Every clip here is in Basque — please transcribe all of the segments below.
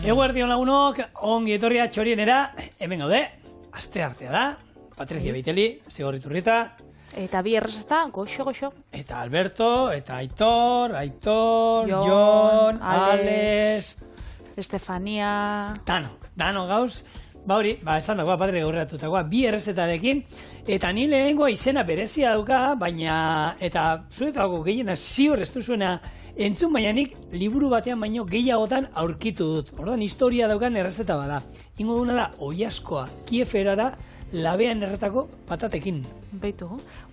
Eguerdion lagunok, ongi etorria Txorienera, hemen gaude, asteartea da, Patricia Beiteli, Zigor Iturrita. Eta bi errezeta, goxo. Eta Alberto, eta Aitor, Jon, Ales, Estefania... Dano gauz. Hori, esan dagoa, Patrik aurreratutakoa, bi errezetarekin, eta ni lehenengoa izena berezia dauka, baina, eta zuretako gehiena ziur ez duzuena entzun, baina nik liburu batean baino gehiagotan aurkitu dut. Orduan, historia daukan errezeta bada. Ingo duna da, oiaskoa, Kieferara, labean erretako patatekin. Beitu,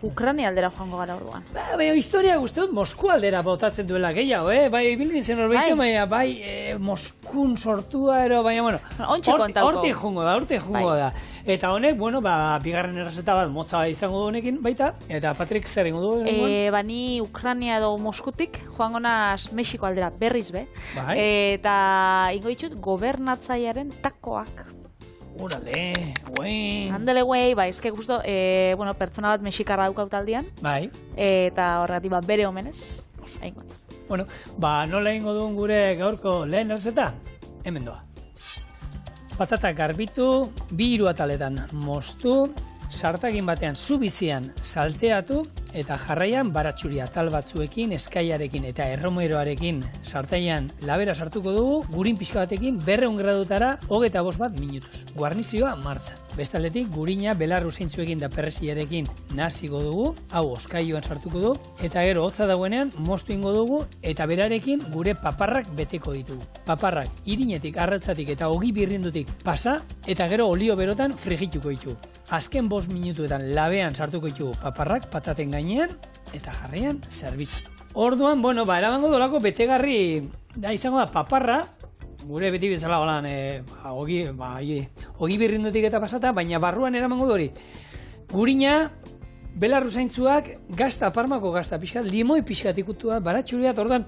Ukrania aldera joango gara orduan. Baina historia guzti dut Moskua aldera botatzen duela gehiago, Bai, bilgin zen horbeitzen, baina Moskun sortua, baina, bueno, hortik jungo da. Eta honek, bueno, bigarren errezeta bat motza izango du honekin baita, eta Patrik zer ingo du? Bani Ukrania edo Moskutik joango naz Mexiko aldera berriz be, eta ingo ditut gobernatzailearen takoak. Urale, güey. Handele, güey, eske gusto, pertsona bat mexikarra daukaut aldian. Bai. Eta horregatik bere omenez. Bueno, nola ingo duen gure gaurko lehen errezeta? Hemen doa. Patatak garbitu, 2 ataletan moztu, sartagin batean zubizian salteatu, eta jarraian baratxuri atal batzuekin, eskaiarekin eta erromeroarekin sartaian labera sartuko dugu, gurin pixka batekin 200 gradutara 25 bat minutuz. Guarnizioa martxan. Bestaldetik gurina belarru zeintzuekin da perresiarekin naziko dugu, hau oskaioan sartuko du, eta gero hotza dagoenean moztu ingo dugu, eta berarekin gure paparrak beteko ditugu. Paparrak irinetik, arratzatik eta ogi birrindutik pasa, eta gero olio berotan frigituko ditugu. Azken 5 minutuetan labean sartuko ditugu paparrak pataten gainean, eta jarraian zerbitzatu. Orduan, eramango dolako betegarri, izango da paparra, gure beti bezala golan, ogi birrindutik eta pasata, baina barruan eramango hori. Gurina, belarru zaintzuak, gazta, parmako gazta pixkat, limoi pixkat ikutua, baratxuriat, orduan,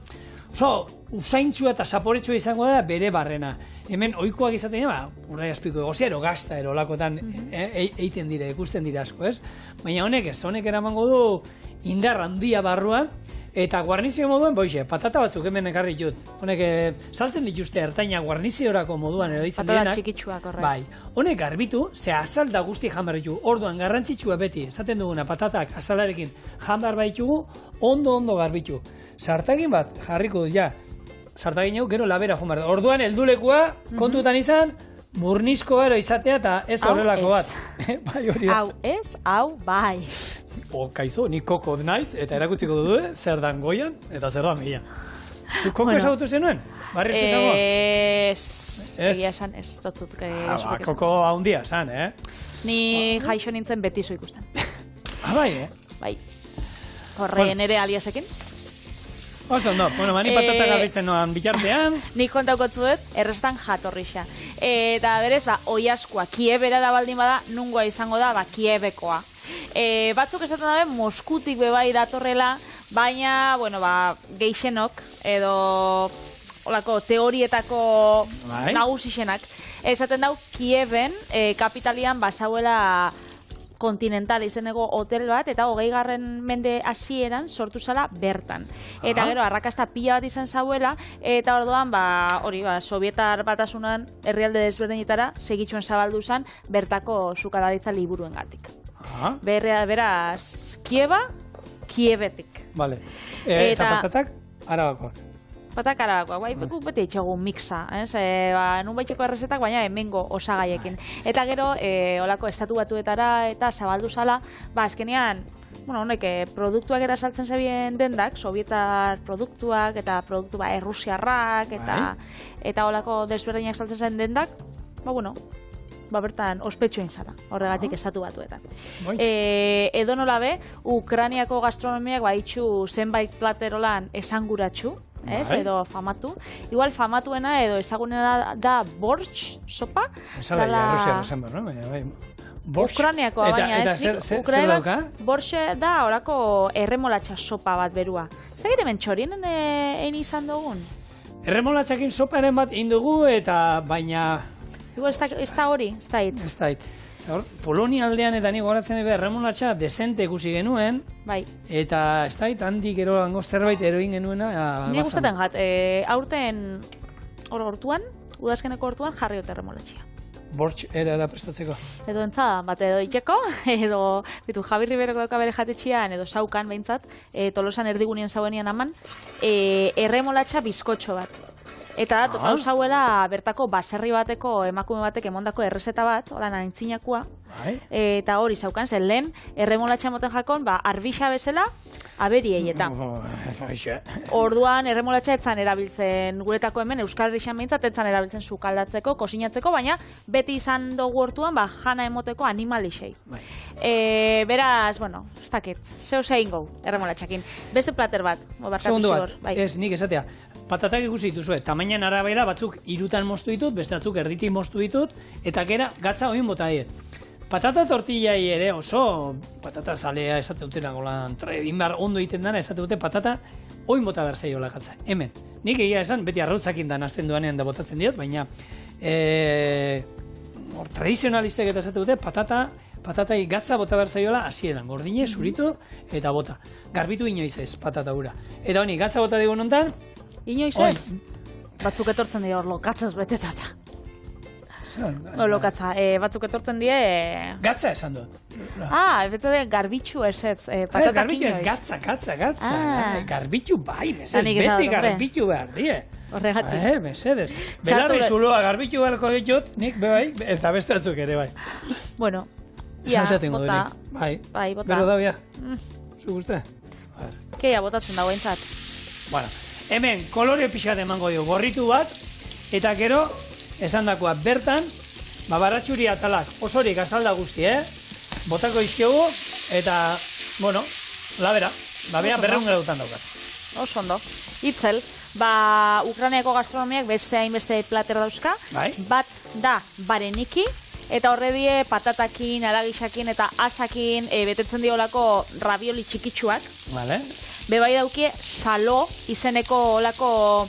usaintzua eta zaporetsua izango da bere barrena. Hemen ohikoak izaten dira, urrai azpiko egoziero, gazta erolakotan eiten dira, ikusten dira asko, ez? Baina honek eramango du indar handia barruan, eta guarnizio moduan, patata batzuk hemen ekarri dut. Honek saltzen dituzte ertaina guarniziorako moduan edo izan direnak. Patata txikitsuak, horrek. Bai, honek garbitu, ze azal da guzti jan behar ditugu. Orduan garrantzitsua beti, esaten duguna patatak azalarekin jan behar baitugu, ondo garbitu. Sartagin bat jarriko dut, sartagin hau gero labera joan behar. Orduan, heldulekua kontutan izan, burnizko gero izatea eta ez horrelako bat. Hau ez, hau bai. Kaizo, ni koko naiz, eta erakutziko dudu, zer dan goian, eta zer dan bilan. Zu koko esagutu zenuen? Barri ez esango? Egia esan, ez dutut. Koko haundia esan, Ni jaixo nintzen betizo ikusten. Bai, Bai. Horrein ere aliasekin. Oso, mani patata garbitzen noan bitartean. Nik kontaukotzu dut, errestan jatorrixa. Eta berez, oiaskoa, Kiebera da baldin bada, nungoa izango da, Kiebekoa. Batzuk esaten dabe, Moskutik bebai datorrela, baina, geixenok, edo teorietako nagusisenak, esaten dau, Kieben kapitalian basauela Continental izeneko hotel bat, eta 20. mende hasieran sortu zala bertan. Eta gero, arrakasta pila bat izan zauela, eta orduan, Sovietar batasunan herrialde desberdinetara segitxuen zabaldu zen bertako sukadaritza liburuen gatik. Beraz, Kiebetik. Vale. Eta patatak, Arabakoak. Patak Arabakoak, guk beti itxagu mixa, nun baiteko errezetak, baina hemengo osagaiekin. Eta gero, olako estatu batuetara eta zabaldu zala, azkenean, honek produktuak erasaltzen zebien dendak, sovietar produktuak eta produktu errusiarrak eta olako desberdinak saltzen zen dendak, bertan ospetsuen zara, horregatik estatu batuetan. Edo nola be, Ukraniako gastronomiak baditxu zenbait platerolan esanguratsu, edo famatu. Igual famatuena edo ezagunena da bortx sopa. Esala, Rusia esan behar, no? Ukraniakoa, baina ez. Zer dauka? Borxe da horako erremolatxa sopa bat berua. Zagire hemen txorien egin izan dugun? Erremolatxakin soparen bat indugu eta baina... Igual ez da hori, ez da hit. Ez da hit. Polonia aldean eta nik goratzen dut erremolatxa desente ikusi genuen. Bai. Eta ez da hit, handik zerbait eroin genuena. Ni gustaten jat, aurten hortuan, udazkeneko ortuan jarri dut erremolatxia. Bortx era prestatzeko. Edo entzada, bat edo itxeko, edo Javi Riberok dauka bere jatetxean, edo saukan behintzat, Tolosan erdigunien zauenian aman, erremolatxa bizkotxo bat. Eta da, hau zauela bertako baserri bateko emakume batek emondako errezeta bat, holan aintzinakoa, eta hori zaukan zen lehen, erremolatxa moten jakon, arbixa bezala, aberiei eta. Orduan, erremolatxa etzan erabiltzen guretako hemen, Euskal Herrian behintzat etzan erabiltzen sukaldatzeko, kosinatzeko, baina beti izan dugu hortuan, jana emoteko animalixei. Beraz, bueno, ez dakit, zeu zein gau, erremolatxakin. Beste plater bat, segundu bat, ez nik esatea, patatak ikusi dituzue, tamainan arabera batzuk 3 moztu ditut, beste batzuk erditik moztu ditut, eta gera gatza oin bota die. Patata tortillai ere oso, patata salea esate dutena golan, inbar ondo egiten dana esate dute patata oin bota berzaiola gatza. Hemen, nik egia esan, beti arrautzakin da nazten duanean da botatzen diot, baina tradizionalistek eta esate dute patatai gatza bota berzaiola hasieran, gordine, zuritu eta bota. Garbitu inoiz ez patata ura. Eta honi, gatza bota digun ontan, inoiz ez? Batzuk etortzen dira hor lokatzaz betetata. Lokatza, batzuk etortzen die... Gatza esan dut. Bete de garbitxu esetz, patatak garbitxu ez, gatza. Garbitxu bai, beti garbitxu behar die. Horregatik. Mesedes. Belarri zuloa garbitxu beharko ditut, nik bai, eta beste batzuk ere bai. Bueno, ia, bota. Bai, bota. Bero da bia. Zu guzti? Keia botatzen dago entzat. Bueno, hemen kolore pixat emango dio, gorritu bat, eta gero, esan dakoa, bertan, baratxuri atalak, osorik azalda guzti, botako izkiogu, eta, bueno, labera, berreun gradutan daukat. Oso ondo. Itzel, Ukraniako gastronomiak beste hainbeste plater dauzka, bat da bareniki, eta horre die patatakin, aragixakin eta asakin betetzen diolako ravioli txikitsuak. Bebai daukie salo izeneko olako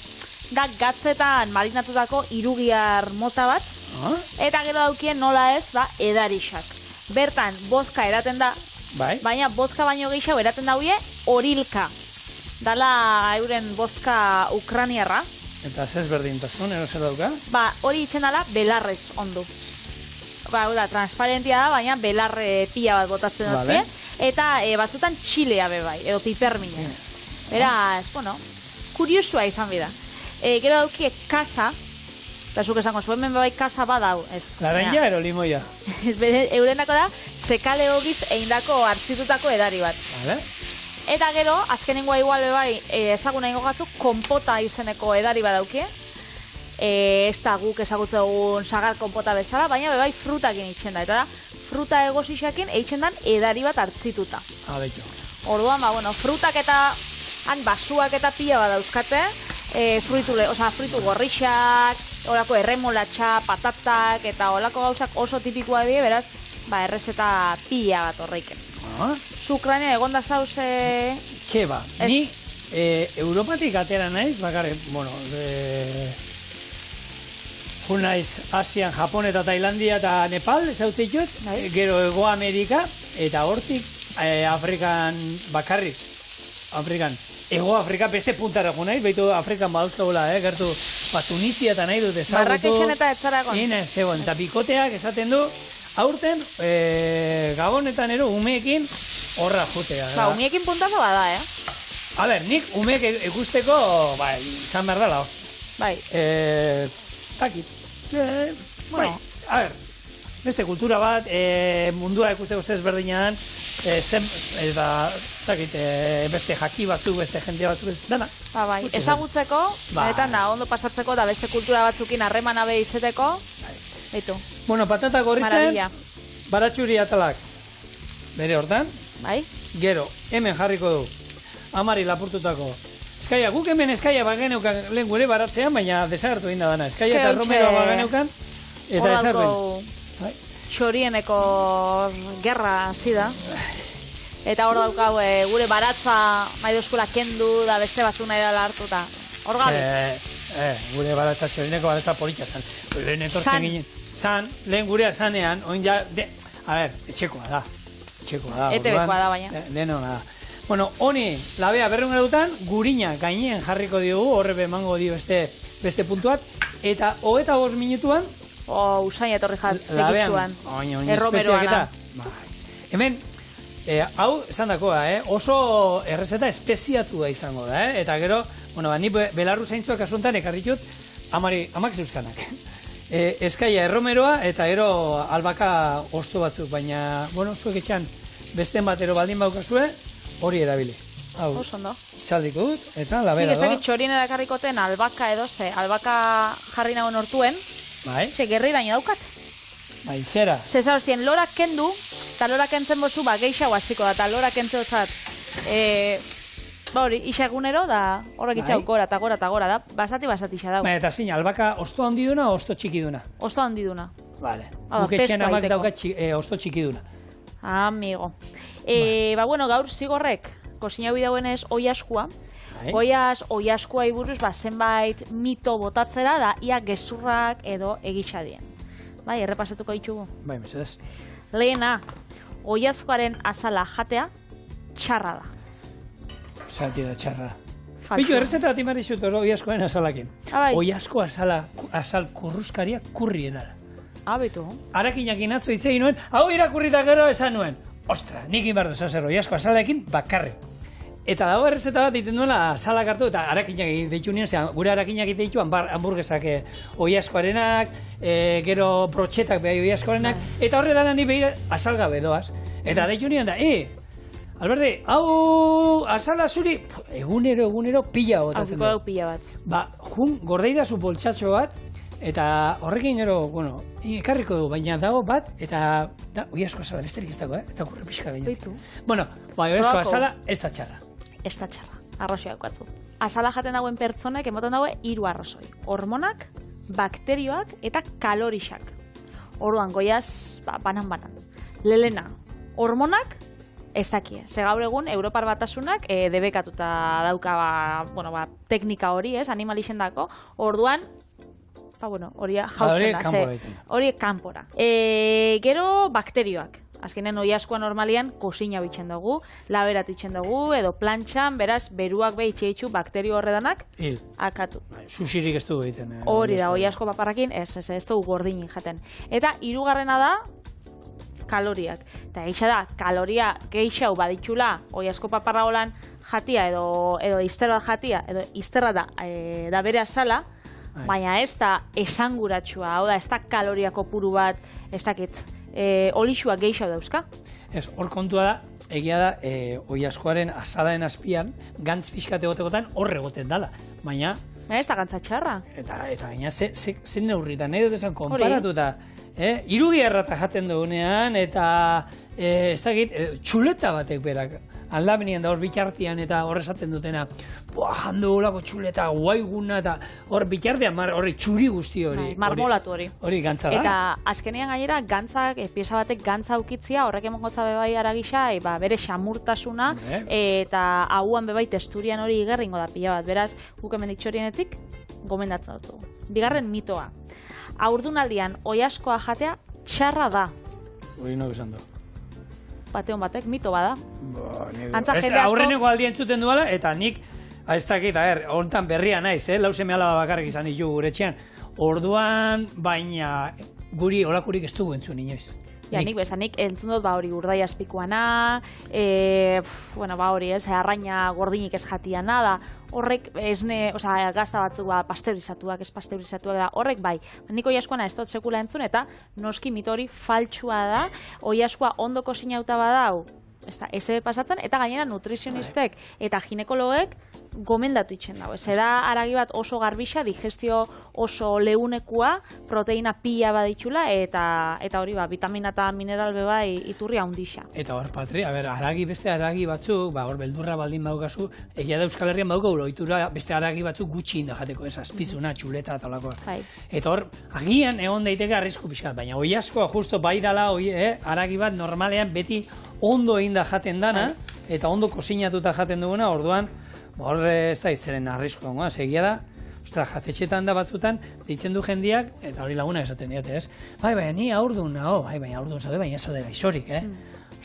da gatzetan marinatutako irugiar mota bat, eta gero daukien nola ez, edarixak. Bertan, bozka eraten da, baina bozka baino gehiago eraten daude orilka. Dala euren bozka ukraniarra. Eta zez berdintasun, zer dauka? Hori itzen dala belarrez ondu. Transparentia da, baina belarre pila bat botatzen dut. Eta batzutan txilea bebai, edo pipermine. Beraz, bueno, kuriosua izan bida. Gero daukie kasa, eta zuk esango zuen bebai kasa badau. Laranja ero limoia? Eurenako da, sekale hogiz eindako hartzitutako edari bat. Eta gero, azkenengoa igual bebai, ezaguna ingo gatu, konpota izeneko edari bat daukie. Ez da guk ezagutzen dugun sagar konpota bezala, baina bebai frutakin itxen da. Eta da, fruta egosixakin eitzen dan edari bat hartzituta. Orduan, frutak eta basuak eta pila bat dauzkate, fritu gorrixak, olako erremolatxa, patatak eta olako gauzak oso tipikoa die, beraz, errezeta pila bat horreiken. Ukraina egonda zauze... Keba, ni Europatik atera naiz, naiz Asian, Japon eta Tailandia eta Nepal, zautitut, gero Ego Amerika, eta hortik Afrikan bakarrik. Ego Afrika beste puntara naiz, behitu Afrikan badauzkagola, gertu, Tunisia eta nahi dut ezagutu. Marrakexen eta etzaragon. Inez, egon, eta bikoteak esaten du, aurten, Gabonetan ero, umeekin horra jutea. Umeekin puntazo bada, A ber, nik umeek ikusteko, izan behar dela. Takit. A ber, beste kultura bat, mundua ikusteko zez berdinan, beste jaki batzuk, beste jende batzuk, dana. Ezagutzeko, ondo pasatzeko, da beste kultura batzukin harremana behi izeteko. Bueno, patata gorritzen, baratxuri atalak. Bere hortan. Gero, hemen jarriko du. Amari lapurtutako. Eskaia, guk hemen eskaia bageneukan lehen gure baratzean, baina desagertu egin da dana. Eskaia eta romero bageneukan, eta desagertu. Txorieneko gerra zida. Eta hor daukau, gure baratza nahi duzkula kendu, da beste batzuk nahi dela hartu, eta hor gabiz. Gure baratza, txorieneko baratza politxa zan. Lehen etortzen ginen. Zan, lehen gurea zanean, oin ja... A ber, etxekoa da. ETV-koa da, baina. Denona da. Bueno, honi, labea berreun gradutan, gurina gainen jarriko diogu, horre emango dio beste puntuat, eta 25 minutuan Usain etorri labean, segitzuan. Erromeroan. Hemen, hau esan dakoa, oso errezeta espeziatua izango da, eta gero, ni belarru zaintzuak asuntan ekarritut amak zeuzkanak. Eskaia erromeroa eta gero albaka osto batzuk, baina, zuek etxean besten batero baldin baukazue, hori erabili. Hau, ondo. txaldiko dut, eta labera doa. Nik ez txorien edakarrikoten albaka edo albaka jarri nagoen hortuen, gerri daño daukat. Bai, zera. Zeza hostien, lorak kendu, eta lorak kentzen bozu, geisha guaziko da, eta lorak kentze hotzat. Hori, isa egunero, da horrek itxau gora eta gora da, basati isa dago. Eta zin, albaka osto handi duna o osto txiki duna? Osto handi duna. Vale, guketxean amak dauka osto txiki duna. Amigo. Gaur zigorrek, kozina bidauenez oiaskua. Oiaskua iburuz, zenbait mito botatzera da, ia gezurrak edo egixadien. Bai, errepasatuko ditugu. Bai, mesedez. Lehena, oiazkoaren azala jatea, txarra da. Zalti da txarra. Bitu, errezeta bat imari zut oiazkoaren azalakin. Oiazko azal kurruskaria kurri edara. Bitu. Arakinak inatzo itzegin nuen, hau irakurrita gero esan nuen. Ostra, nik inbardu zer oiazko azalakin bakarre. Eta dago errezeta bat iten duela azalak hartu, eta arakinak deitu nien, gure arakinak ditu hamburguesak oiazkoarenak, gero brotxetak behar oiazkoarenak, eta horre dara ni behir azalgabe doaz. Eta deitu nien da, Alberdi, hau azala zuri, egunero pila botatzen da. Pila bat. Gordeira zu boltsatxo bat, eta horrekin gero, ekarriko du, baina dago bat, eta oiazko azala besterik ez dago, eta kurre pixka gaina. Beitu. Oiazko azala ez da txarra. Ez da txarra, arrozioa eukatzu. Azala jaten dagoen pertsonek emoten dagoen 3 arrozoi. Hormonak, bakterioak eta kalorixak. Orduan, goiaz, banan. Lelena, hormonak, ez dakie. Ze gaur egun, Europar Batasunak debekatuta dauka teknika hori, animalixen dako. Orduan, hori jauzen da. Hori kanpora. Gero, bakterioak. Azkenen oiazkoa normalian kozina bitzen dugu, laberatu itzen dugu, edo plantxan, beraz, beruak behitxe itxu bakterio horredanak akatu. Susirik ez dugu egiten. Hori da, oiazko paparrakin, ez dugu gordinin jaten. Eta 3. da, kaloriak. Eta eixa da, kaloria geixau baditxula, oiazko paparra holan jatia, edo izterra jatia, edo izterra da bere azala, baina ez da esanguratsua, hau da, ez da kaloria kopuru bat, ez dakit, olixua geixau dauzka. Hor kontua da, egia da, oiazkoaren azalaren azpian, gantz pixkate gotekotan horre goten dala, baina... Ez da gantza txarra. Eta gaina, zen neurritan, nahi dut esan konparatuta, irugi errata jaten dugunean, eta ez dakit, txuleta batek berak, aldamenean da hor bitxartian eta hor esaten dutena, jandu golako txuleta, guaiguna, eta hor bitxartian, horri txuri guzti hori. Marmolatu hori. Hori gantza da. Eta azkenean gainera, gantzak, pieza batek gantza aukitzia, horrek emongotza bebai aragisa, bere xamurtasuna, eta hauan bebai testurian hori igerringo da pila bat. Beraz, guk hemen ditxorienetik, gomendatzen dut. Bigarren mitoa. Haurdunaldian oiazkoa jatea txarra da. Hori nok esan du. Bateon batek, mito bada. Aurreneko aldi entzuten duela, eta nik, ez dakit, hontan berria naiz, lauseme alaba bakarrik izan ditu gure etxean. Orduan, baina guri olakurik ez dugu entzun inoiz. Ja, nik entzun dut hori urdai azpikoana, hori arraina gordinik ez jatiana da, horrek gazta batzuk pasteurizatuak, ez pasteurizatuak da, horrek bai. Nik oiazkoana ez dut sekula entzun eta noski mito hori faltsua da, oiazkoa ondo kozinauta badau, ez pasatzen, eta gainera nutrizionistek eta ginekoloek gomendatu itzen dago. Ez da aragi bat oso garbisa, digestio oso leunekua, proteina pila baditxula, eta hori vitamina eta mineral beba iturri handixa. Eta hor, Patri, beste aragi batzuk, hor beldurra baldin badukazu, egia da Euskal Herrian baduko loitura beste aragi batzuk gutxi inda jateko, ez azpizuna, txuleta eta olakoa. Eta hor, agian egon daiteke arrisku pixkat, baina oiazkoa justo bai dala, aragi bat normalean beti ondo egin da jaten dana, eta ondo kozinatuta jaten duguna, orduan, hor ez da izaren arriskoa, egia da, jatetxetan da batzutan, ditzen du jendiak, eta hori laguna esaten diate, ez? Baina ni aurdun nago, baina aurdun zaude, baina zaude gaixorik,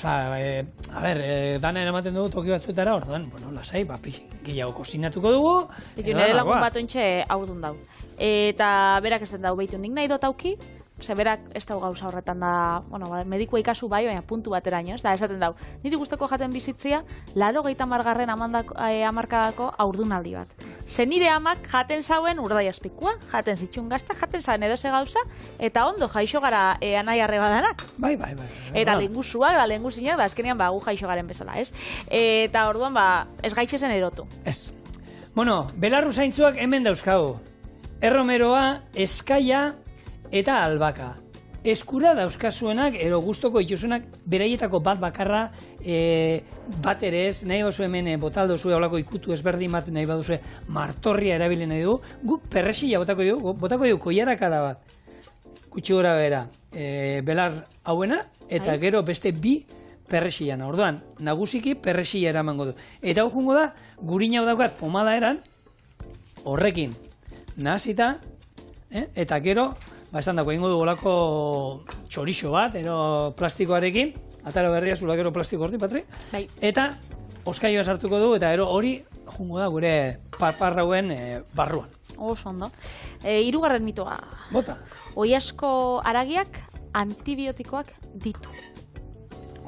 dana eramaten dugu toki batzuetara, orduan, lasai, gehiago kozinatuko dugu. Nire lagun bat ointxe aurdun dau. eta berak ez den dau behitu nik nahi dut auki, berak ez dau gauza horretan da, bueno, medikua ikasu bai, baina puntu bateraino, ez da, esaten dau, niri gustoko jaten bizitzia, 80. hamarkadako haurdunaldi bat. Ze nire amak jaten zauen urdai azpikua, jaten zitxun gazta, jaten zauen edo ze gauza, eta ondo jaixo gara anai arreba danak. Bai. Eta lenguzuak, da lenguzinak, da azkenean gu jaixo garen bezala, ez? Eta orduan, ez gaitxezen erotu. Ez. Bueno, belarru zaintzuak hemen dauzkagu. Erromeroa, eskaia eta albaka. Eskura dauzkazuenak, ero gustoko dituzuenak, beraietako bat bakarra, bat ere ez, nahi bazu hemen botaldozue, holako ikutu ezberdin bat nahi baduzue, martorria erabili nahi du, gu perresila botako dugu koiarakada bat. Gutxi gora bera, belar hauena, eta gero beste bi perresilana. Orduan, nagusiki perresila eramango du. Eta hau jungo da, gurina hau daukat pomada eran, horrekin nahazita, eta gero, esan dako, ingo du golako txorixo bat, ero plastikoarekin, atara berria zula gero plastiko horti, Patri? Bai. Eta oskaioa sartuko du, eta ero hori jungo da gure parparrauen barruan. Oso ondo. Hirugarren mitoa. Bota. Oilasko haragiak antibiotikoak ditu.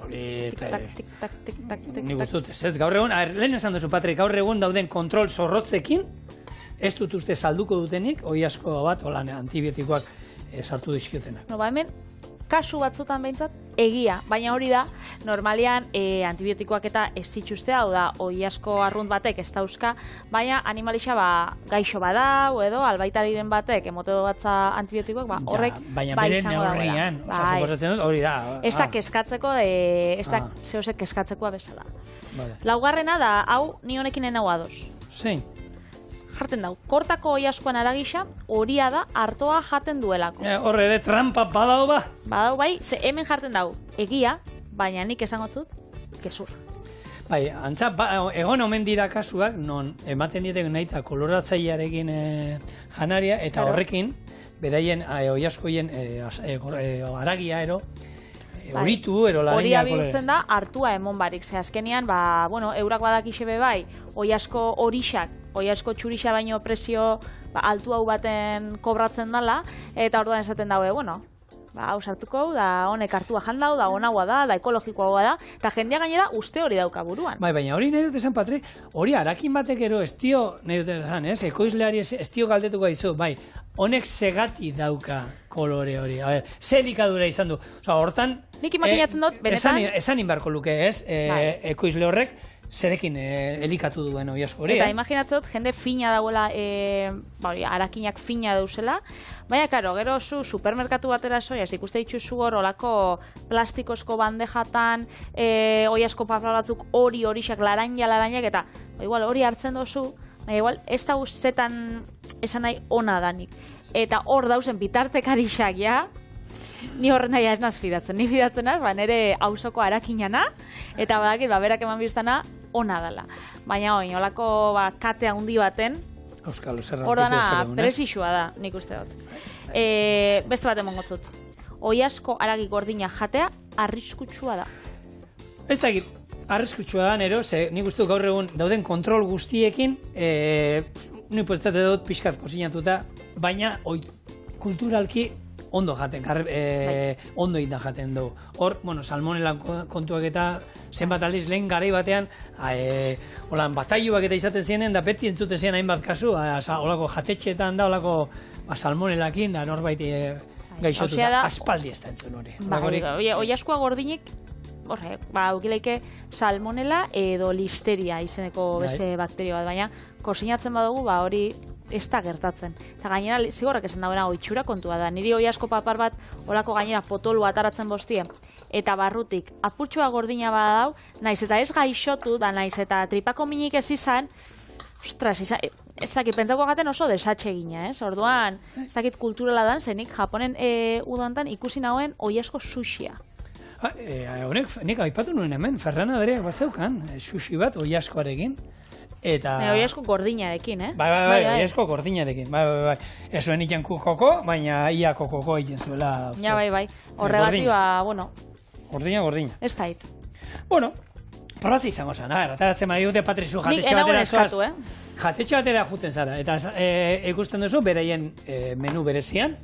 Hori, Tik-tak. Ni gustut, ez gaur egun, lehen esan duzu, Patri, gaur egun dauden kontrol zorrotzekin, ez dut uste salduko dutenik, oilasko bat, holan antibiotikoak sartu dizkiotenak. No, hemen, kasu batzutan behintzat, egia, baina hori da, normalian antibiotikoak eta ez dituztea, hau da, oilasko arrunt batek ez dauzka, baina animalixa gaixo badau, edo albaitariren batek emote batza antibiotikoak, horrek baina bere neurrian, suposatzen dut, hori da. Ez da keskatzeko, ez da zehozek keskatzekoa bezala. Laugarrena da, hau ni honekin enau ados. Zein? Jarten dau, kortako oilaskoan aragixa, horia da hartoa jaten duelako. Horre ere trampa badau ba? Badau bai, ze hemen jarten dau, egia, baina nik esango zut, gezur. Bai, antza, egon omen dira kasuak, non ematen ditek nahi eta koloratzailearekin janaria, eta horrekin, beraien oilaskoien aragia ero, horitu, horia bihurtzen da, hartua emon barik. Ze azkenean, eurak badakixe be bai, oilasko horixak, oilasko txurixa baino presio altu hau baten kobratzen dela, eta orduan esaten daue, hau sartuko hau, da honek hartua jandau, da honagoa da ekologikoa da, eta jendea gainera uste hori dauka buruan. Bai, baina hori nahi dut esan, Patri, hori harakin batek ero ez dio, nahi dut esan, ekoizleari ez dio galdetuko dizu, bai, honek segati dauka kolore hori, a ber, zer ikadura izan du, hortan... Nik imaginatzen dut, benetan... Esan inbarko luke, ekoizle horrek, zerekin elikatu duen oilasko hori. Eta imaginatzen dut, jende fina dauela, harakinak fina dauzela, baina, karo, gero zu supermerkatu batera soiaz, ikuste dituzu hor, olako plastikozko bandejatan, oilasko papel batzuk horixak laranja, eta igual hori hartzen dozu, igual ez da zetan esan nahi ona danik. Eta hor dauzen bitartekarixak, ja, ni horren nahi ez naz fidatzen. Ni fidatzen naz, nire hausoko harakinana, eta badakit, berak eman biztana, ona dela. Baina hori, olako kate handi baten, hor dana presixua da, nik uste dut. Beste bat emongo zut. Oilasko haragi gordina jatea, arriskutsua da. Ez da, arriskutsua da, nero, nik uste dut gaur egun dauden kontrol guztiekin, ni postate dut pixkat kozinatuta, baina kulturalki ondo jaten, ondo inda jaten dugu. Hor, salmonela kontuak eta zenbat aldiz lehen garai batean, batailuak eta izaten zienen, da beti entzute ziren hainbat kasu, holako jatetxeetan da, holako salmonelakin, da norbait gaixotuta, aspaldi ez da entzun hori. Oilaskoa gordinik, horre, aukileike salmonela edo listeria izeneko beste bakterio bat, baina kosinatzen badugu, hori ez da gertatzen. Eta gainera, zigorrak esan dagoena oitxura kontua da. Niri oilasko papar bat, olako gainera potolu ataratzen bostie, eta barrutik apurtxua gordina badau, naiz eta ez gaixotu, da naiz eta tripako minik ez izan, ostras, ez dakit, pentsako gaten oso desatxe gina, ez? Orduan, ez dakit kulturala dan, zenik Japonen udontan ikusi nagoen oilasko sushia. Honek, nik aipatu nuen hemen, Ferran Adriak bat zeukan, sushi bat oilaskoarekin. Oilasko gordinarekin, Bai, oilasko gordinarekin. Bai. Ez zuen ikan koko, baina ia kokoko egin zuela. Ja, bai. Horregatik, Gordina. Ez da hit. Bueno, Prozi izango zen, ataratzen bai dute Patrizu Nik jatetxe enagoen batera eskatu, jatetxe batera juten zara, eta ikusten duzu beraien menu berezian,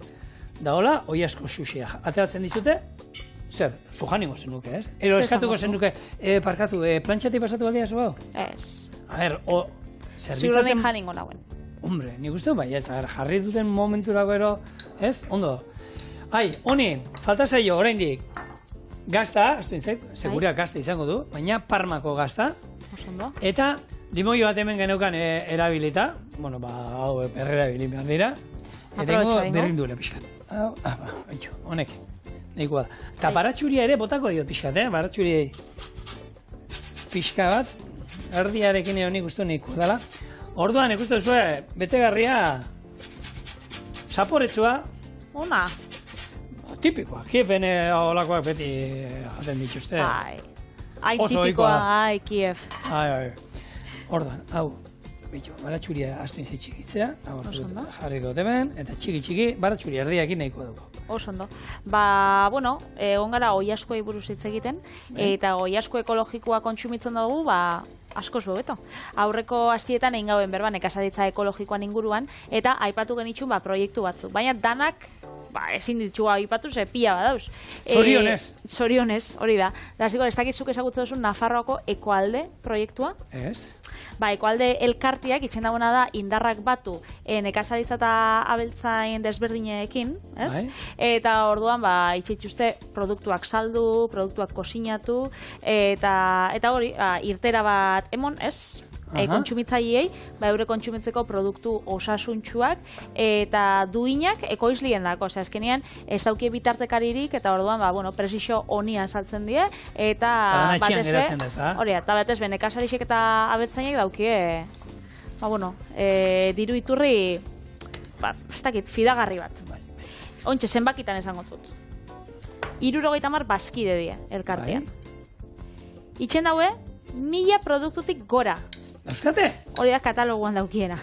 da hola, oiasko sushia. Ateratzen dizute, zer, zu janingo zenuke, ez? Ero eskatuko zenuke, parkatu, plantxati pasatu baldia zu hau? Ez. A ber, Ziurrenik janingo nagoen. Hombre, nik uste bai, ez, jarri duten momenturako ero, ez? Ondo. Ai, honi, falta zaio, oraindik, gazta, ez du segurea gazta izango du, baina Parmako gazta. Osondo. Eta limoi bat hemen geneukan erabilita, bueno, hau errerabili behar dira. Eta ingo berrindule pixkat. Honek, nahikoa da. Eta baratxuria ere botako diot pixkat, baratxuria pixka bat, erdiarekin nik uste nahikoa dela. Orduan, ikusten zuen, betegarria, zaporetsua. Ona. Tipikoa, Kieven olakoak beti jaten dituzte. Hain tipikoa, Kiev. Orduan, hau, baratxuria astuin zei txikitzea, jarriko demen, eta txiki, baratxuria erdiakin nahiko dugu. Osondo. Bueno, egon gara oiaskoei buruz hitz egiten, eta oiasko ekologikoa kontsumitzen dugu, askoz bebeto. Aurreko hastietan egin gauen berba nekazaritza ekologikoan inguruan, eta aipatu genitxun proiektu batzuk. Baina danak, ezin ditxua aipatu, ze pila badauz. Zorionez, hori da. Da, zikor, ez dakitzuk ezagutzen duzun Nafarroako Ekoalde proiektua. Ez? Ekoalde elkartiak, itxen dagoena da, indarrak batu nekazaritza eta abeltzain desberdinekin, ez? Eta orduan, itxeituzte produktuak saldu, produktuak kosinatu, eta hori, irtera bat emon, ez? Kontsumitzaileei, eure kontsumitzeko produktu osasuntsuak eta duinak ekoizlien dako. Azkenean, ez daukie bitartekaririk, eta orduan, presixo honian saltzen die, eta batez be, nekazarixek eta abetzainek daukie, diru iturri, ez dakit, fidagarri bat. Ontxe, zenbakitan esango zut. 70 bazkide die, elkartean. Itxen daue, 1000 produktutik gora. Euskate? Hori da kataloguan daukiena.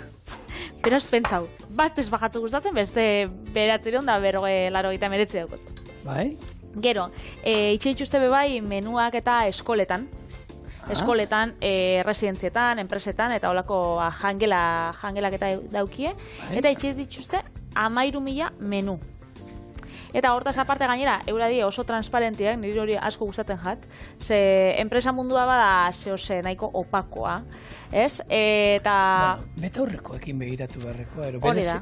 Beraz, pentsau, bat ez bajatzu gustatzen, beste beratzeron da laro gita meretze daukot. Bai? Gero, itxe dituzte bebai menuak eta eskoletan. Eskoletan, residentzietan, enpresetan, eta holako jangelak eta daukie. Eta itxe dituzte 13.000 menu. Eta hortaz aparte gainera, euradi oso transparentiak, niri hori asko gustatzen jat, ze enpresa mundua bada zehose nahiko opakoa, ez? Eta... Betaurrekoekin begiratu beharreko,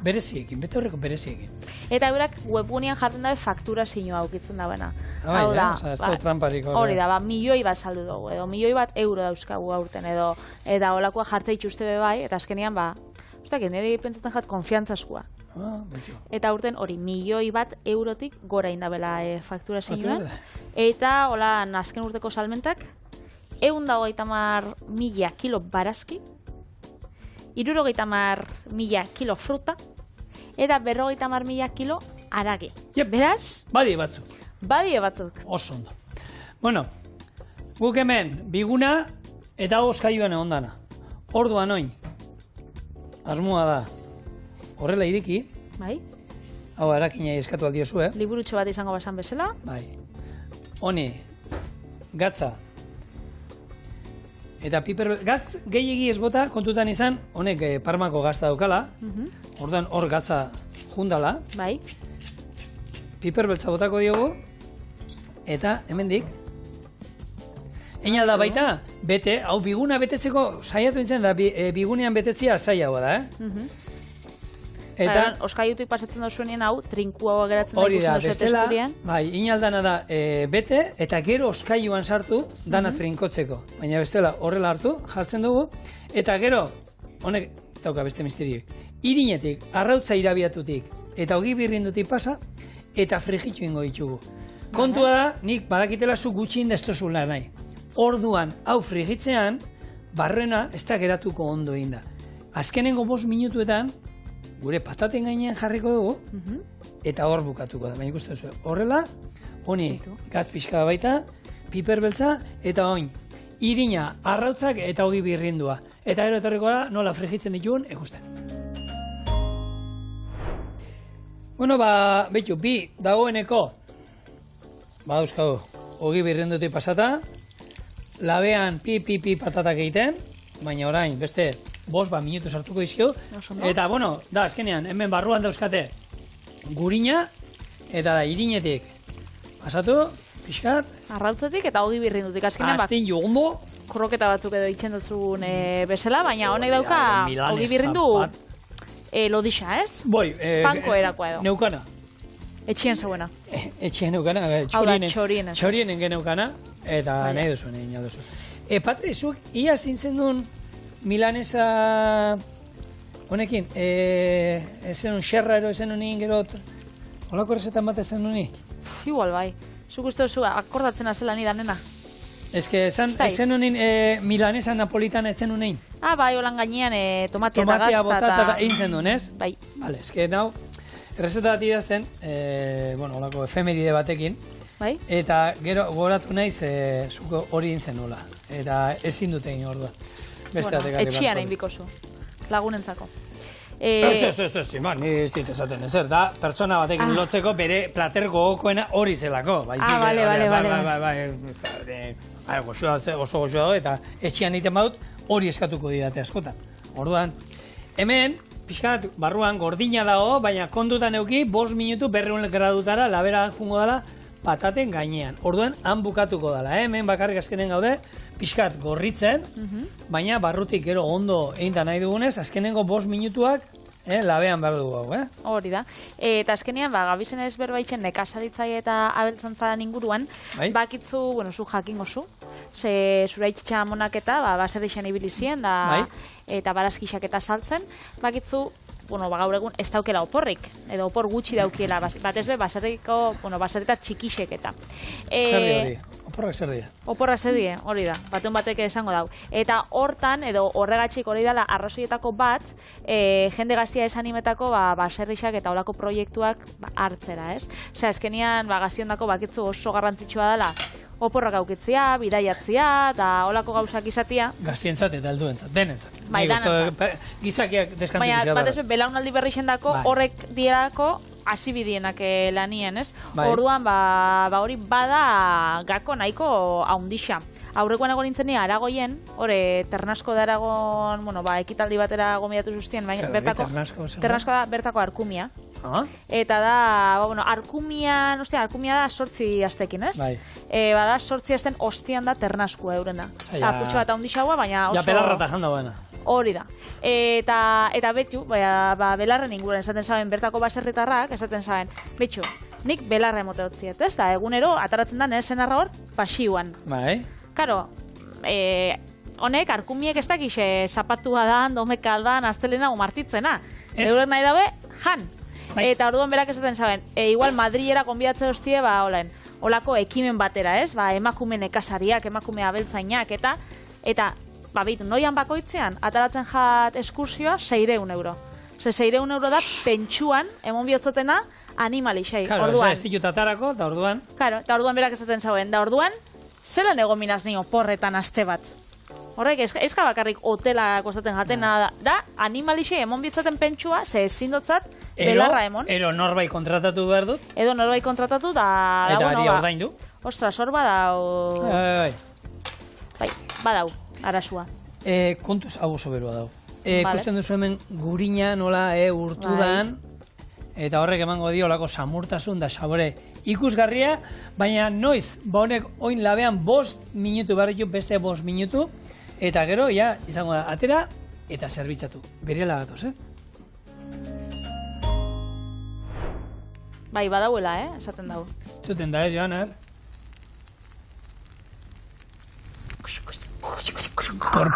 bereziekin, betaurreko bereziekin. Eta eurak webgunean jartzen dabe faktura zinua aukitzen dagoena. Hau da, ez da tramparik. Hori da, milioi bat saldu dugu, edo milioi bat euro dauzkagu aurten, edo eta holakoa jartza itxuste bebai, eta azkenean niri pentsatzen jat konfiantzaskua. Eta urten hori, milioi bat eurotik gora indabela faktura zinuen. Eta, hola, azken urteko salmentak, 130.000 kilo barazki, 70.000 kilo fruta, eta 50.000 kilo aragi. Beraz? Badie batzuk. Badie batzuk. Oso ondo. Bueno, guk hemen, biguna eta oskaiuan egon dana. Orduan oin. Asmoa da. Horrela iriki. Bai. Hau, erakinei eskatu aldiozu, Liburutxo bat izango basan bezala. Bai. Honi, gatza. Eta gatz gehiegi ez bota kontutan izan, honek Parmako gazta daukala. Orduan hor gatza jundala. Bai. Piper beltza botako diogu. Eta, hemendik. Einalda baita, bete, hau biguna betetzeko saiatu nintzen da, bigunean betetzea saiagoa da, Eta... Oskaiutik pasatzen da zuenien hau, trinkua geratzen da ikusten duzu testurian. Bai, inaldana da bete, eta gero oskaiuan sartu, dana trinkotzeko. Baina bestela horrela hartu, jartzen dugu, eta gero, honek, dauka beste misterioik, irinetik, arrautza irabiatutik, eta ogi birrindutik pasa, eta frigitxu ingo ditugu. Kontua da, nik badakitela zu gutxin destozula nahi. Orduan, hau frigitzean, barrena ez da geratuko ondo egin da. Azkenengo 5 minutuetan, gure pataten gainean jarriko dugu, eta hor bukatuko da. Baina ikusten zuen, horrela, honi gatz pixka baita, piper beltza, eta oin, irina, arrautzak eta ogi birrindua. Eta gero etorriko da, nola frigitzen ditugun, ikusten. Bueno, behitu, bi dagoeneko, dauzkagu, ogi birrindutik pasata, labean pi patatak egiten, baina orain beste 5 minutu sartuko dizkio. Eta, bueno, da, azkenean, hemen barruan dauzkate gurina, eta da, irinetik pasatu, pixkat. Arrautzetik eta ogi birrindutik. Azkenean, astin jugundo. kroketa batzuk edo itxen duzun bezala, baina honek dauka ogi birrindu lodixa, ez? Boi, Panko erakoa edo. Neukana. Etxien zeuena. Etxien neukana, txorienen geneukana, eta nahi duzu, nahi duzu. Patri, zuk, ia zintzen duen milanesa honekin, ezen un xerra ero ezen unin gerot, holako rezetan bat ezen uni? Igual bai. Zuk uste duzu, akordatzen azela ni danena. Ez que ezen unin milanesa napolitana ezen unein. Bai, holan gainean tomatia eta Tomatia gazta botata egin zen duen, ez? Bai. Vale, ez que nau, errezeta bat idazten, bueno, holako efemeride batekin, Bai? eta gero goratu naiz zuko hori intzen nola. Eta ezin dut egin ordua. Bueno, etxian egin bikozu. Lagunentzako. Ez, ni ez dit esaten ezer, da, pertsona batekin lotzeko bere plater gogokoena hori zelako. Bale. Oso goxoa dago, eta etxian egiten badut hori eskatuko didate askotan. Orduan, hemen, pixkat, barruan gordina dago, baina kontutan euki, 5 minutu 200 gradutara labera jungo dela pataten gainean. Orduan, han bukatuko dela, hemen bakarrik azkenen gaude, pixkat gorritzen, baina barrutik gero ondo eginda nahi dugunez, azkenengo 5 minutuak labean behar dugu hau, Hori da. Eta azkenean, gabizen ez berbaitzen nekazaritzaile eta abeltzantzaren inguruan, bakitzu, bueno, zu jakingo zu, zura itxitxa monak eta baserrixan ibilizien, eta barazkixak eta saltzen, bakitzu, bueno, gaur egun ez daukela oporrik, edo opor gutxi daukiela, batez be, baserrita txikixek eta. Zer di hori? Oporrak zer die? Oporra zer die, hori da, batun batek esango dau. Eta hortan, edo horregatxik hori dela arrazoietako bat, jende gaztia esanimetako baserrixak eta olako proiektuak hartzera, ez? Osea, azkenian gaztiondako bakitzu oso garrantzitsua dela, oporrak aukitzia, bidaiatzia, eta olako gauzak izatia. Gaztientzat eta helduentzat, denentzat. Bai, danentzat. Gizakiak deskantu baina, bat ez, belaunaldi berri xendako, horrek dirako hasi bidienak lanien, ez? Orduan, hori bada gako nahiko haundixa. Aurrekoan egon nintzen ni Aragoien, hori Ternasko da Aragon, bueno, ekitaldi batera gomidatu zuztien, Ternasko da bertako Arkumia. Eta da, Arkumia da 8 astekin, ez? Bada 8 asten ostian da Ternaskoa eurena. Putxo bat haundixagoa, baina oso... Ja, pelarrata janda buena. Hori da. Eta betxu, belarren inguruan esaten zaben bertako baserritarrak, esaten zaben, betxu, nik belarra emote hotziet, ez? Da, egunero, ataratzen da, nesen arra hor, pasiuan. Bai. Karo, honek, Arkumiek ez dakixe zapatua da, domek aldan, astelena, umartitzena. Euren nahi dabe, jan. Eta orduan berak esaten zaben, igual Madrilera konbidatze hostie, olako ekimen batera, ez? Emakume nekazariak, emakume abeltzainak, eta bitu, noian bakoitzean, ataratzen jat eskursioa, 600 euro. 600 euro da, pentsuan, emon bihotzotena, animalixei. Karo, ez ditut atarako, da orduan. Karo, eta orduan berak esaten zauen, da orduan, zelan egominaz nio porretan aste bat. Horrek, ez bakarrik hotela kostaten jatena da, animalixei emon bihotzotena pentsua, ze ezindotzat, belarra emon. Ero norbait kontratatu behar dut. Edo norbait kontratatu, da... Eta ari ordaindu. Ostras, hor badau... Bai, badau. Arasua. Kontuz hau oso berua dago. Ikusten duzu hemen gurina nola urtudan, eta horrek emango dio olako samurtasun da sabore ikusgarria, baina noiz, honek oin labean 5 minutu barritu, beste 5 minutu, eta gero, ja, izango da, atera eta zerbitzatu. Berela gatoz, Bai, badauela, esaten dago. Zuten da, Joanar. Por.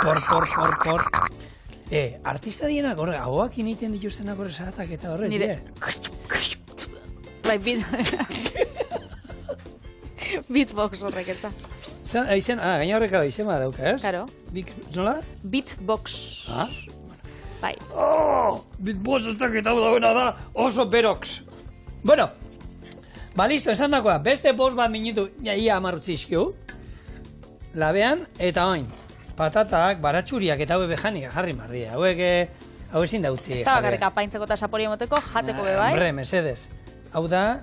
Artista dienak horre, hauak initen dituztenak horre zahatak eta horre, nire. Bai, beatbox horrek ez da. Gaina horrek izen bada dauka, ez? Karo. Nola? Beatbox. Bai. Beatbox ez dakit hau dauena da, oso berox. Bueno, listo, esan dakoa, beste 5 minutu, ia amarrutzi izkiu. Labean, eta oin, patatak, baratxuriak eta hauek bejanik jarri mardia. Hau ezin da utzi. Ez da bakarrik apaintzeko eta sapori emoteko, jateko bebai. Hombre, mesedez. Hau da,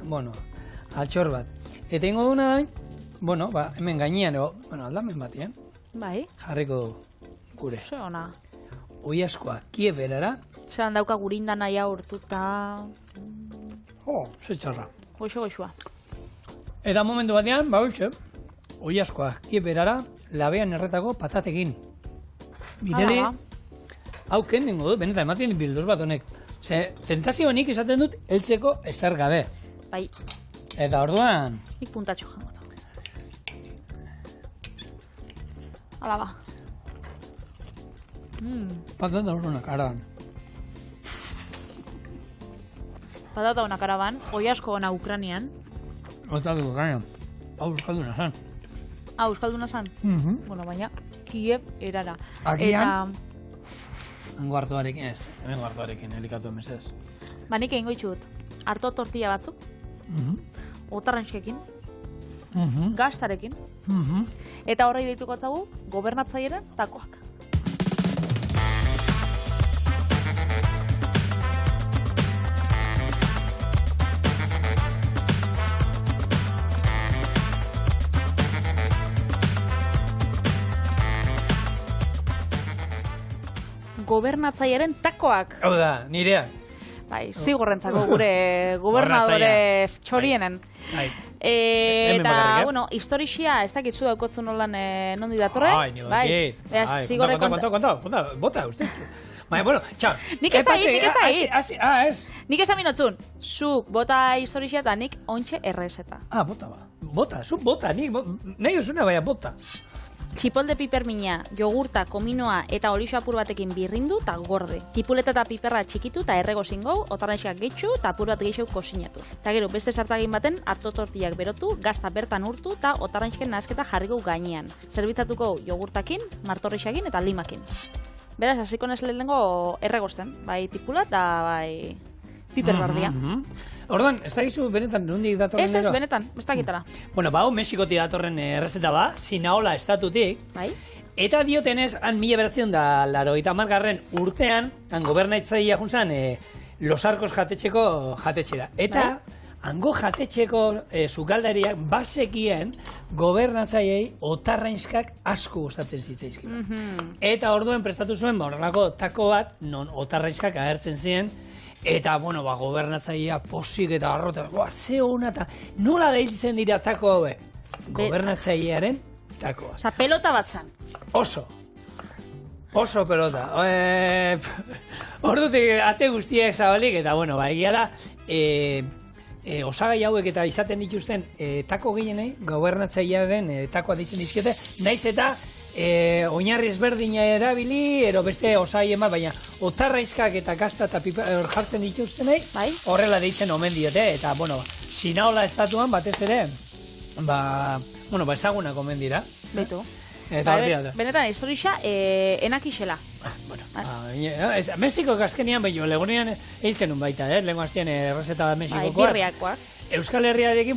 altxor bat. Eta ingo duna da, hemen gainean, aldamen batien. Bai, jarriko gure. ze ona. Oiazkoa Kiev erara. Zeran dauka gurinda naia urtuta. Ze txarra. Goxo-goxoa. Eta momentu batean, bautxe, oiazkoa Kiev erara, labean erretako patatekin. Bideli, Hala. hau kendengo dut, benetan ematen bildur bat honek. Ze, tentazio nik izaten dut, heltzeko ezer gabe. Bai, Eta orduan, nik puntatxo jango da. Hala ba. patata horrenak, araban. Patata una karaban, oiasko ona Ukranian. Eta dugu, gaina. Hau euskalduna zan. Euskalduna zan? Bueno, baina Kiev erara. Agian? Hango hartuarekin ez. Hemengo hartuarekin, helikatu emezez. Ba, nik egingo itxut. Arto tortilla batzuk, otarrenskekin, gaztarekin, eta horrei deituko atzagu, gobernatzailearen takoak. Gobernatzailearen takoak. Hau da, nireak. Bai, zigorrentzako gure gobernadore txorienen. Bai. Eta, bakarrik, bueno, historixia, ez dakitzu daukotzu nolan nondi datorren. Ai, ni dakit. Beraz, zigorre Konta, bota, uste. Bai, bueno, txau. Nik ez da hit. Ez. Nik esan minotzun, zuk bota historixia eta nik ontxe errezeta. Bota ba. Bota, zuk bota, nahi osuna baina bota. Txipolde pipermina, jogurta, kominoa eta olixo apur batekin birrindu eta gorde. Tipuleta eta piperra txikitu eta errego zingou, otarraixak geitxu eta apur bat gehiago kosinatu. Eta gero, beste sartagin baten harto tortillak berotu, gazta bertan urtu eta otarraixken nazketa jarriko gainean. Zerbitzatuko jogurtakin, martorrixakin eta limakin. Beraz, hasiko nez lehenengo erregosten, bai tipula eta bai piperbardia. Orduan, ez da gizu benetan nondik datorren Ez, benetan, ez dakitara. Bueno, hau Mexikotik datorren errezeta ba, Sinaola estatutik. Bai? Eta diotenez, han 1980 urtean, han gobernaitzailea juntzan, Los Arcos jatetxeko jatetxera. Eta, hango jatetxeko sukaldariak basekien gobernatzaileei otarrainskak asko gustatzen zitzaizkio. Eta orduen prestatu zuen, horrelako tako bat, non otarrainskak agertzen ziren, eta, bueno, gobernatzailea posik eta arrota, ze hona eta nola deitzen dira tako haue? Gobernatzailearen takoa. Osa, pelota bat zan. Oso pelota. Ordutik ate guztiak zabalik, eta, bueno, egia da, osagai hauek eta izaten dituzten tako gehienei, gobernatzailearen takoa ditzen dizkiote, naiz eta oinarri ezberdina erabili, ero beste osai ema, baina otarraizkak eta gazta eta piper jartzen dituztenei, horrela deitzen omen diote, eta, bueno, Sinaola estatuan batez ere, ezagunak omen dira. Beto. Eta benetan, historia enakixela. Mexiko azkenian, legonean egin un baita, lehenko aztien errezeta Mexikokoa. Birriakoak. Euskal Herriarekin,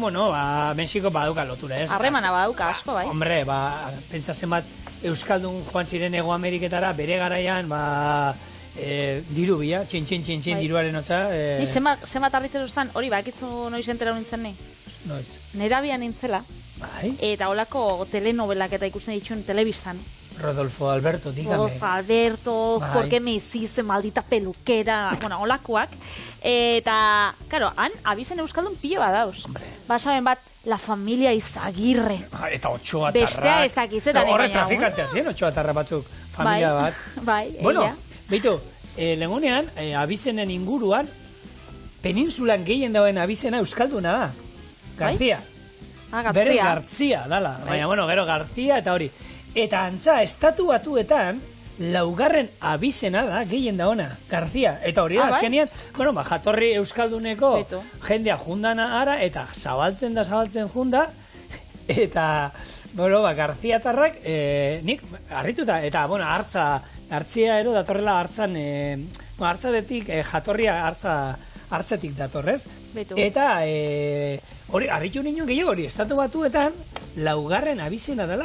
Mexiko baduka lotura, ez? Harremana baduka asko, bai. Hombre, pentsatzen bat, Euskaldun joan ziren Hego Ameriketara, bere garaian, diru bila, txin, diruaren hotza. Ni zenbat arritzen duztan, hori bakitzu noiz entera nintzen ni? Noiz. Nerabian nintzela, eta holako telenovelak eta ikusten dituen telebistan. Rodolfo Alberto, dígame. Rodolfo Alberto, ¿por qué me hiciste maldita peluquera? Bueno, holakoak. Eta, claro, han abizen euskaldun pilo bat dauz. Basaben bat, la familia Izagirre. Eta Otxoa Tarra. Bestea ez dakizetan. Horre trafikantea ziren Otxoa Tarra batzuk, familia bat. Bai, bueno, beitu, legonean, abizenen inguruan, peninsulan gehien dauen abizena euskalduna da. Garzia. Bere Garzia, dala. Baina, bueno, gero Garzia eta hori. Eta antza, estatu batuetan, laugarren abizena da, gehien da ona, Garzia. Eta hori da, azkenian, jatorri euskalduneko jendea jundana ara, eta zabaltzen junda, eta, Garzia tarrak, nik, harrituta, eta, hartzia ero datorrela hartzan, hartzadetik, jatorria hartzetik datorrez. Eta, hori, harritu ninen gehiago hori, estatu batuetan, laugarren abizena dela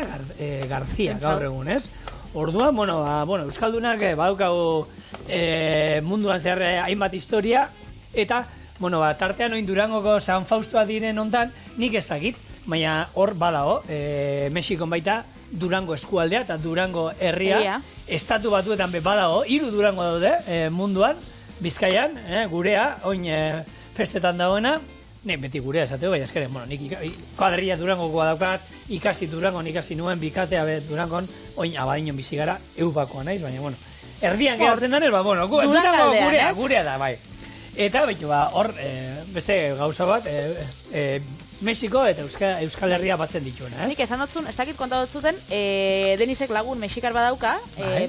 Garzia, gaur egun, ez? Orduan, euskaldunak badaukagu munduan zehar hainbat historia, eta Bueno, tartean oin Durangoko San Faustoa diren ontan, nik ez dakit, baina hor badago, Mexikon baita Durango eskualdea eta Durango herria, estatu batuetan badago, 3 Durango daude munduan, Bizkaian, gurea, oin festetan dagoena, ne, beti gurea esateo, baina eskeren, bueno, nik kuadrilla Durangokoa daukat, ikasi Durangon, ikasi nuen, bikatea Durangon, oin abadinon bizi gara, eupakoa naiz, baina, bueno, erdian geratzen denez, bueno, Durango gurea da, bai. Eta, betu, hor, beste gauza bat, Mexiko eta Euskal Herria batzen dituena, ez? Nik esan dutzun, ez dakit konta dutzuten, Denisek lagun mexikar badauka,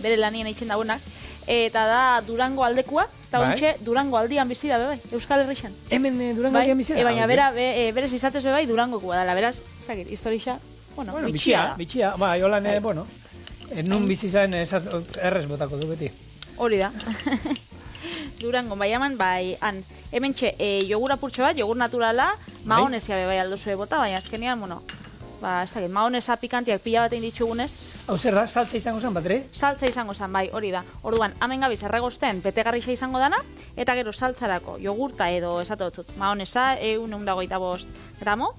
bere lanien eitzen daunak, eta da Durango aldekua, eta ontxe Durango aldian bizi da, bai, Euskal Herrixan. Hemen Durango aldian bizi da? Baina berez izatez bai Durangokoa dela, beraz, ez dakit, historia, bueno, bitxia. Bitxia, bai, holan, bueno, nun bizi zain errez botako du beti. Hori da. Durango, bai eman, bai, hemen txe, jogur apurtxo bat, jogur naturala, maonezia bai aldozue bota, baina azkenean, bueno, ez dakit, maoneza pikantiak pila batein ditugunez. Hau zerra, saltza izango zen, Patri? Saltza izango zen, bai, hori da. Orduan, hemen gabiz erregosten betegarrixa izango dana, eta gero saltzarako jogurta edo esatu dut, maoneza, 125 gramo.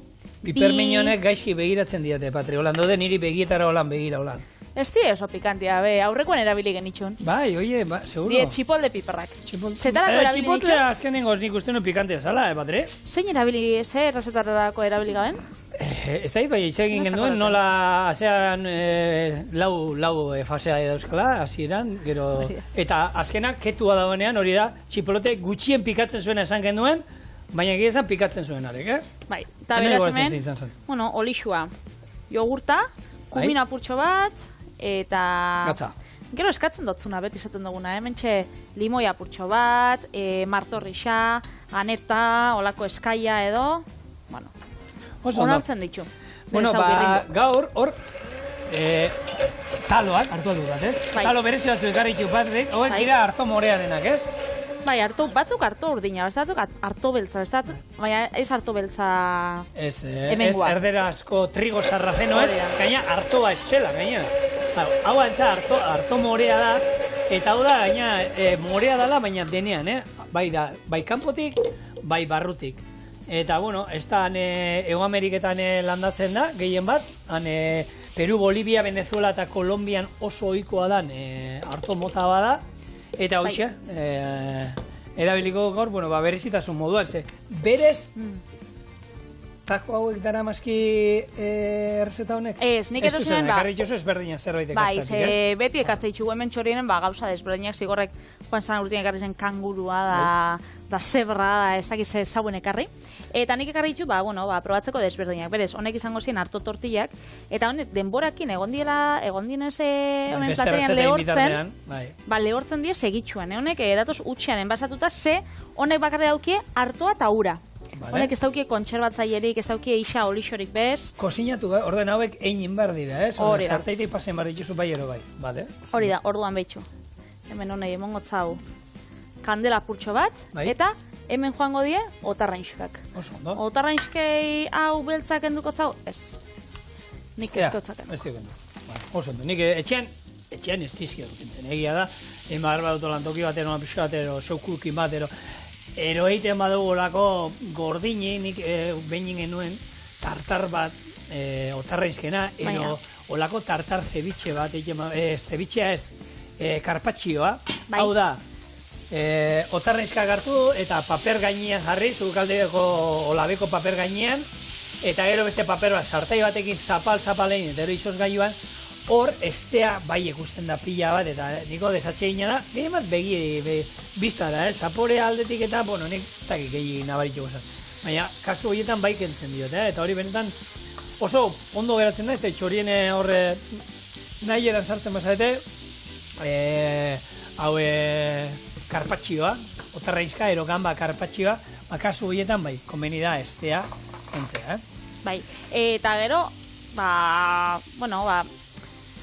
Piperminonek gaizki begiratzen diate, Patri, holan dode niri begietara holan begira holan. Ez die oso pikantia, aurrekoan erabili genitxun. Bai, oie, seguro. Die txipolde piperrak. Zetarako erabili genitxun? Txipoldea azkenengo nik uste nu pikantia zala, Patri? Zein erabili, ze errezetarako erabili gaben? Ez da, bai, izegin genduen, nola asean lau fasea dauzkala, hasieran, gero... Eta azkenak ketua dagoenean, hori da, txipolote gutxien pikatzen zuena esan genduen, baina egia pikatzen zuen arek, Bai, eta beraz hemen, bueno, olixua, jogurta, kumin apurtxo bat, eta... Gatza. Gero eskatzen dotzuna, beti izaten duguna, mentxe limoi apurtxo bat, martorrixa, ganeta, olako eskaia edo, bueno, onartzen ditu. Bueno, gaur, hor, taloak, hartu aldurat, ez? Talo berezi bat zuekarri txupatrek, hauek dira harto morea denak, ez? Bai, batzuk harto urdina, ez datuk harto beltza, ez datuk, baina ez harto beltza Ez hemengoa. erderasko trigo sarrazeno, ez? Gaina hartoa estela, gaina. Hau antza harto morea da, eta hau da, gaina, morea dala, baina denean, bai kanpotik, bai barrutik. Eta, bueno, ez da, Ego Ameriketan landatzen da, gehien bat, Peru, Bolivia, Venezuela eta Kolombian oso ohikoa dan harto mota bada, eta hoxe, erabiliko gaur, bueno, berezitasun moduak, ze, berez, tako hauek dara maski errezeta honek? Ez, nik edo zuen, ekarri jozu ezberdina zerbait ekartzatik, ez? Bai, beti ekartzea itxugu hemen txorienen, gauza desberdinak zigorrek, Juan San Urtien ekarri zen kangurua, da zebra, ez dakiz zauen ekarri. Eta nik ekarri itxu, probatzeko desberdinak. Berez, honek izango ziren harto tortillak, eta honek denborakin egon dienez honen platean lehortzen, lehortzen die segitxuan. Honek datoz utxean enbasatuta, honek bakarri daukie hartoa eta ura. Honek ez daukie kontserbatzailerik, ez daukie isa olixorik bez. Kozinatu, orden hauek egin behar dira, ez? Hori da. Sarteitik pasen behar dituzu bai ero bai. Hori da, orduan behitxu. Hemen honei, emongotzau kandela purtxo bat, eta hemen joango die otarrainxkak. Oso ondo. Otarrainxkei hau beltzak enduko zau? Ez. Nik ez dutzaken. Ez dut. Oso ondo. Nik etxean ez dizkia dutzen. Egia da, behar badut lantoki bat, eroan pixka bat, ero soukulkin bat, ero egiten badugu olako gordini, nik behin genuen tartar bat otarrainxkena, ero olako tartar ceviche bat, cevichea ez, karpatxioa, hau da, otarrainxka hartu eta paper gainean jarri, zukaldeko olabeko paper gainean, eta gero beste paper bat, sartai batekin zapalein, eta ero izoz gaiuan, hor estea bai ikusten da pila bat, eta niko desatxe gina da, gehien bat biztara, zapore aldetik eta, bueno, nik takik egin nabaritxo gozat. Baina, kasu horietan bai kentzen diot, eta hori benetan oso ondo geratzen da, ez txorien horre nahi eran sartzen bazarete, hau karpatxioa, otarrainxka, ero gamba karpatxioa, kasu horietan bai, konbeni da estea kentzea, Bai, eta gero,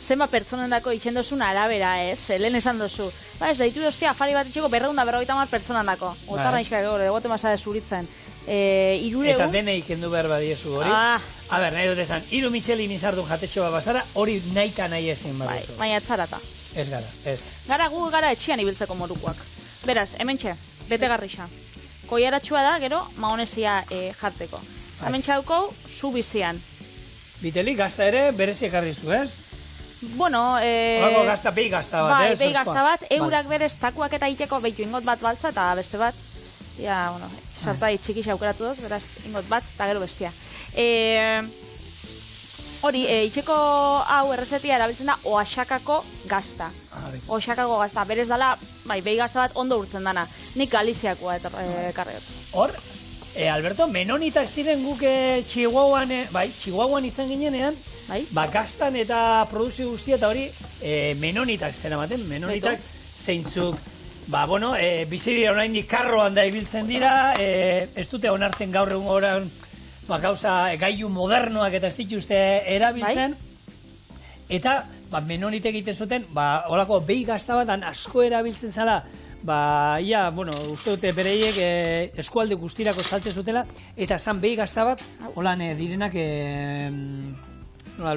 zenba pertsonendako itxen dozun arabera, ez? Lehen esan dozu. Ez, daitu doztia afari bat itxeko 250 pertsonendako. Otarrainxka egote masade zuritzen. Eta denei kendu behar badiezu hori. A ber, nahi dut esan, 3 Michelin izardun jatetxo bat bazara, hori nahita nahi ezin baduzu. Baina etzarata. Ez gara, ez. Gara gu gara etxian ibiltzeko morukoak. Beraz, hemen txe, betegarrixa. koiaratxua da, gero, maonesia jarteko. Hemen txauko, zu bizian. Biteli, gazta ere bereziek ardizu, ez? Bueno, Olako gazta, behi gazta bat, bai, ez? behi gazta bat, eurak berez takuak eta iteko behitu ingot bat baltza, eta beste bat, ja, bueno, sartai txiki aukeratu dut, beraz, ingot bat, eta gero bestia. Hori, itxeko hau errezetia erabiltzen da oaxakako gazta. Oaxakako gazta, berez dala, bai, behi gazta bat ondo urtzen dana. Nik Galiziakoa karriot. Hor, Alberto, menonitak ziren guk Chihuahuan izan ginenean, bai? Gaztan eta produzio guztia eta hori menonitak zeramaten, menonitak zeintzuk, bizi dira oraindik karroan da ibiltzen dira, ez dute onartzen gaur egun oran, gauza gailu modernoak eta ez dituzte erabiltzen, eta menonitek egiten zuten, holako behi gazta bat asko erabiltzen zala, uste dute bereiek eskualde guztirako saltzen zutela, eta zan behi gazta bat, holan direnak,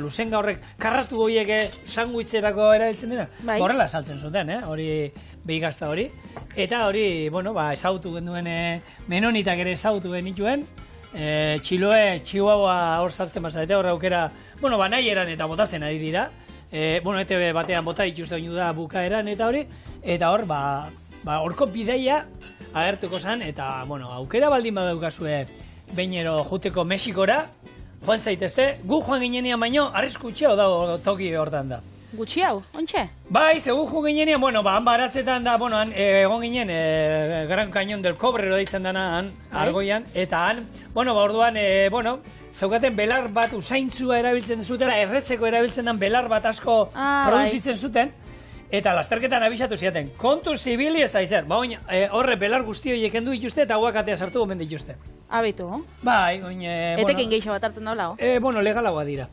luzenga horrek, karratu horiek sanguitzerako erabiltzen dira, horrela saltzen zuten, hori behi gazta hori, eta hori, ezagutu genduen, menonitak ere ezagutu genituen, Txiloe, Chihuahua hor saltzen bazarete, horre aukera, nahi eran eta botatzen ari dira, ETV batean bota dituzte oinu da bukaeran eta hori, eta hor, horko bideia agertuko zen, eta, aukera baldin badaukazue behinero juteko Mexikora, joan zaitezte, gu joan ginenean baino, arriskutxeo dago toki hortan da. Gutxi hau, ontxe? Bai, zegu joan ginenean, han baratzetan da, han egon ginen, Gran Cañón del Cobre deitzen dana, han, argoian, eta han, orduan, zaukaten belar bat usaintzua erabiltzen zutela, erretzeko erabiltzen den belar bat asko produzitzen zuten, eta lasterketan abisatu ziaten, kontu zibili ez da izer, horre belar guzti horiek endu dituzte eta aguakatea sartu gomen dituzte. Abitu? Bai, etekin gehiago bat hartzen daula? Legalagoa dira.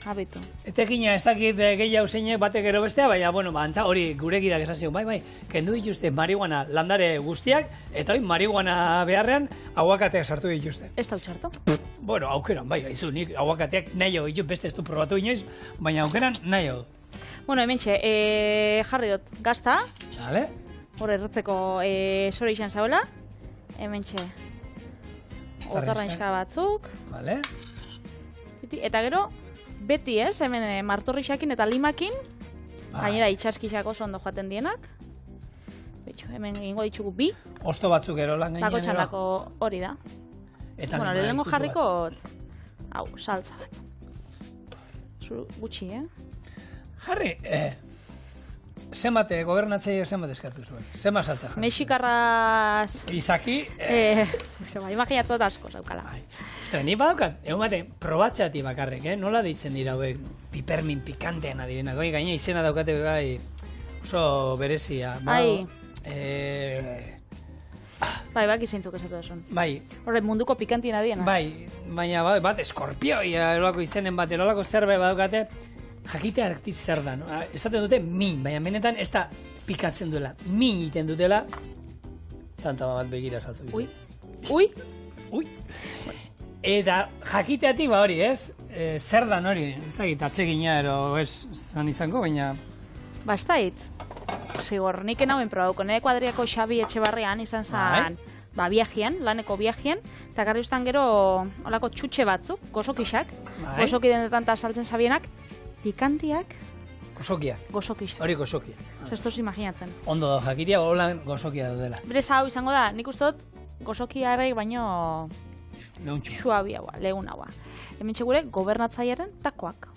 Abitu. Etekina ez dakit gehiago zeinek batek gero bestea, baina, antza hori gurekidak esazio, bai, kendu dituzte marihuana landare guztiak, eta hori marihuana beharrean aguakateak sartu dituzte. Ez da utxartu? Aukeran, bai, haizu, nik aguakateak nahi hau dituz, beste ez du probatu inoiz, baina aukeran nahi hau. Hementxe, jarri dut gazta, hor erretzeko zore izan zauela, hementxe, otarrainska batzuk, eta gero, beti ez, hemen martorrixakin eta limakin, gainera itxaskixako oso ondo joaten dienak, hemen egingo ditugu bi, osto batzuk ero lan gainean, tako txandako hori da. Lehenengo jarriko, hau, saltza bat. Gutxi, Jarri, zenbat gobernatzaile zenbat eskatu zuen? Zenbat saltza jarri? Mexikarraz... Izaki... Imaginatzen dut asko zaukala. Ostra, ni badaukat, egun bate, probatzeati bakarrik, nola deitzen dira hauek pipermin pikantean adirenak, gaina izena daukate bai oso berezia. Bai, baki zeintzuk esatu esun. Bai. Horre, munduko pikantien adiena. Bai, baina bat, eskorpioi, erolako izenen bat, erolako zerbait badaukate, jakiteak zer da, esaten dute min, baina benetan ez da pikatzen duela, min iten dutela, tanta bat begira saltu bizu. Ui. Eta jakiteatik hori, ez? Zer da hori, ez da git, atsegina ero ez zan izango, baina... Ez da hit, zigor, nik enauen probauko, nire kuadriako Xabi Etxebarrian izan zan, viajean, laneko viajean, eta garri ustan gero olako txutxe batzuk, gozokixak, gozoki denetan saltzen zabienak, pikantiak... Gozokia. Gozokixak. Hori gozokia. Ez toz imaginatzen. Ondo da, jakitia holan gozokia dela. Berez hau izango da, nik uste dut gozokia errei baino... Suabiagoa, lehunagoa. Hemen txegure, gobernatzaiaren takoak.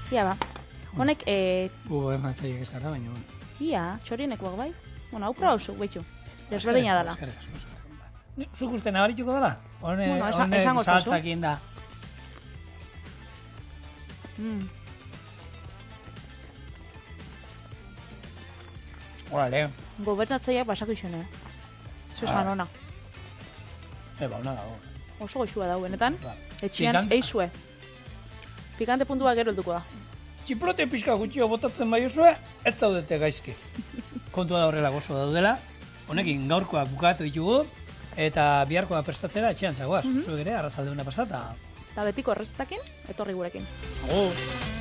Ia ba, honek... Gobernatzaiek eskarra baino. Ia, txorienekoak bai. Hau prauzuk, behitu. Desberdina dela. Zuk uste nabarituko dela? Honek saltzakien da. Hola, Leo. Gobernatzaileak basako izan, Zuzan hona. Hona dago. Oso goxua dago, benetan. Etxian, eizue. Pikante puntua gero helduko da. Txiplote pixka gutxio botatzen bai usue, ez zaudete gaizki. Kontua da horrela gozo daudela. honekin gaurkoa bukatu ditugu, eta biharkoa prestatzera etxean zagoaz. Zuek ere, arratzaldeuna pasata. Eta betiko errezetakin, etorri gurekin. Agur!